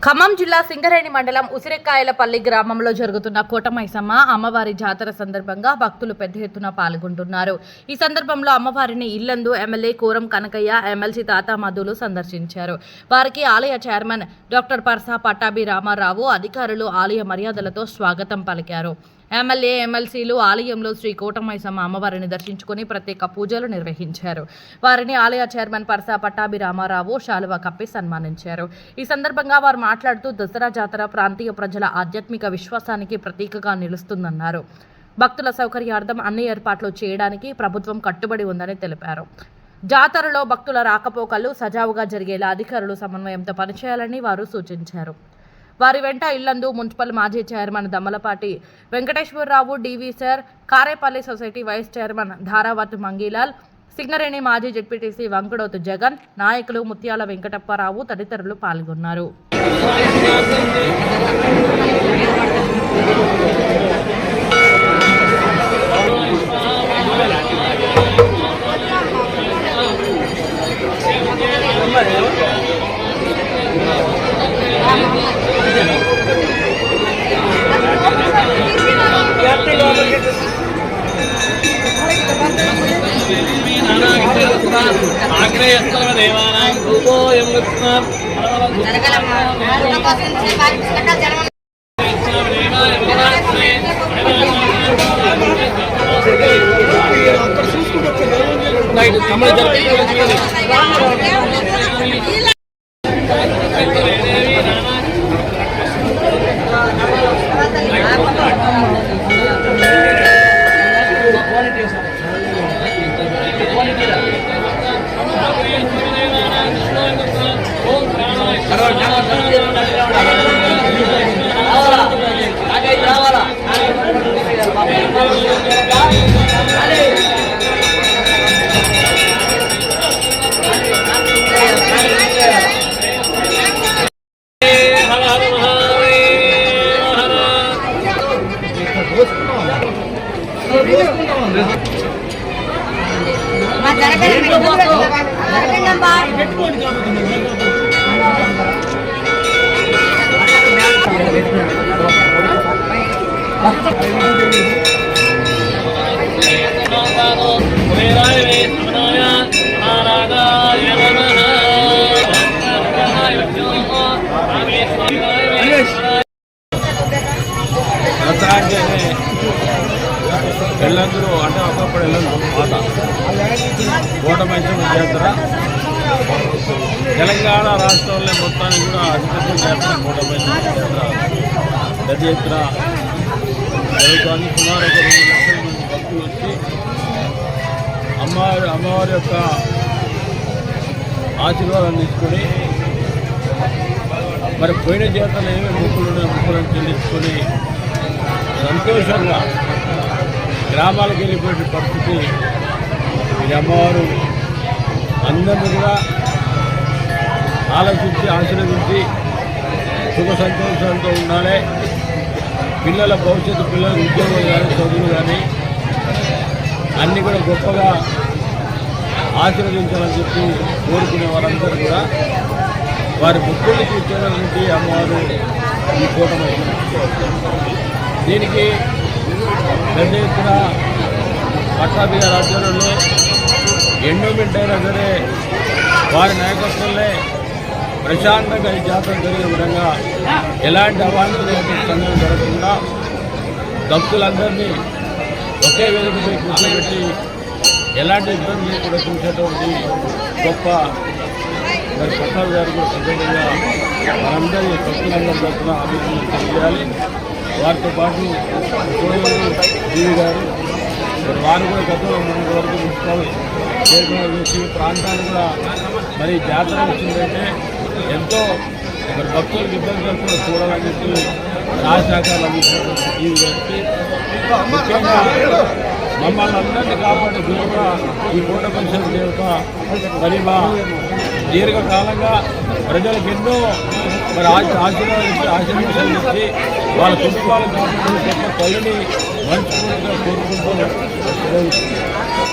ఖమ్మం జిల్లా సింగరేణి మండలం ఉసిరికాయలపల్లి గ్రామంలో జరుగుతున్న కోటమైసమ్మ అమ్మవారి జాతర సందర్భంగా భక్తులు పెద్ద ఎత్తున పాల్గొంటున్నారు. ఈ సందర్భంలో అమ్మవారిని ఇల్లందు ఎమ్మెల్యే కోరం కనకయ్య, ఎమ్మెల్సీ తాతా మధులు సందర్శించారు. వారికి ఆలయ చైర్మన్ డాక్టర్ పర్సా పట్టాభి రామారావు అధికారులు ఆలయ మర్యాదలతో స్వాగతం పలికారు. ఎమ్మెల్యే, ఎమ్మెల్సీలు ఆలయంలో శ్రీ కోటమైసమ్మ అమ్మవారిని దర్శించుకుని ప్రత్యేక పూజలు నిర్వహించారు. వారిని ఆలయ చైర్మన్ పర్సా పట్టాభి రామారావు శాలువా కప్పి సన్మానించారు. ఈ సందర్భంగా వారు మాట్లాడుతూ దసరా జాతర ప్రాంతీయ ప్రజల ఆధ్యాత్మిక విశ్వాసానికి ప్రతీకగా నిలుస్తుందన్నారు. భక్తుల సౌకర్యార్థం అన్ని ఏర్పాట్లు చేయడానికి ప్రభుత్వం కట్టుబడి ఉందని తెలిపారు. జాతరలో భక్తుల రాకపోకలు సజావుగా జరిగేలా అధికారులు సమన్వయంతో పనిచేయాలని వారు సూచించారు. వారి వెంట ఇల్లందు మున్సిపల్ మాజీ chairman Dammalapati Venkateswararao, DV sir, Karepalli society vice chairman Dharavath Mangilal, Singareni మాజీ జెడ్పీటీసీ వంకుడోతు జగన్, నాయకులు ముత్యాల వెంకటప్పారావు తదితరులు పాల్గొన్నారు. ఎల్లందరూ అంటే ఒకప్పుడు ఎల్లందరూ పాత కోటమైసమ్మ జాతర తెలంగాణ రాష్ట్రంలో మొత్తానికి కూడా అతిపెద్ద జాతర కోటమైసమ్మ జాతర పెద్ద ఎత్తున జరుగుతుంది. సుమారు ఒక 2 లక్షల మంది భక్తులు వచ్చి అమ్మవారి యొక్క ఆశీర్వాదం తీసుకొని మరి పోయిన జాతరలో ఏమేమి మొక్కులను చెల్లించుకొని సంతోషంగా గ్రామాలకు వెళ్ళిపోయే పరిస్థితి. ఈ అమ్మవారు అందరినీ కూడా ఆలోచించి ఆశీర్వదించి సుఖ సంతోషాలతో ఉండాలి. పిల్లల భవిష్యత్తు, పిల్లల ఉద్యోగాలు కానీ చదువులు కానీ అన్నీ కూడా గొప్పగా ఆశీర్వదించాలని చెప్పి కోరుకునే వారందరూ కూడా వారి భక్తుల్ని తీర్చేటువంటి అమ్మవారు ఈ కోటమైసమ్మ. దీనికి పెద్ద ఎత్తున పట్టాభి గారి ఆధ్వర్యంలో ఎండోమెంట్ అయినా సరే వారి నాయకత్వంలో ప్రశాంతంగా ఈ జాతర జరిగే విధంగా ఎలాంటి అవాంఛనీయ సంఘటన జరగకుండా భక్తులందరినీ ఒకే వేదికపై కూర్చోబెట్టి ఎలాంటి ఇబ్బంది లేకుండా చూసేటువంటి గొప్ప మరి పట్టాభి గారు కూడా సందర్భంగా మనందరి భక్తులందరి తరఫున అభివృద్ధి తెలియాలి. వారితో పాటు డివి గారు వారు కూడా గతంలో ముందు వరకు మున్సిపల్ చైర్మన్ చేసి ప్రాంతాన్ని కూడా మరి జాతర వచ్చిందంటే ఎంతో మరి భక్తులకు ఇబ్బంది కలుగుతున్న చూడాలని చెప్పి సహకారాలు అందించినటువంటి డివి గారికి ముఖ్యంగా మమ్మల్ని అందరినీ కాపాడే దేవత ఈ కోటమైసమ్మ దేవత మరి మా దీర్ఘకాలంగా ప్రజలకు ఎన్నో మరి ఆశీర్వాదాలు ఇచ్చి వాళ్ళ కుటుంబాలకు కాపాడే గొప్ప తల్లిని మనస్ఫూర్తిగా కోరుకుంటూ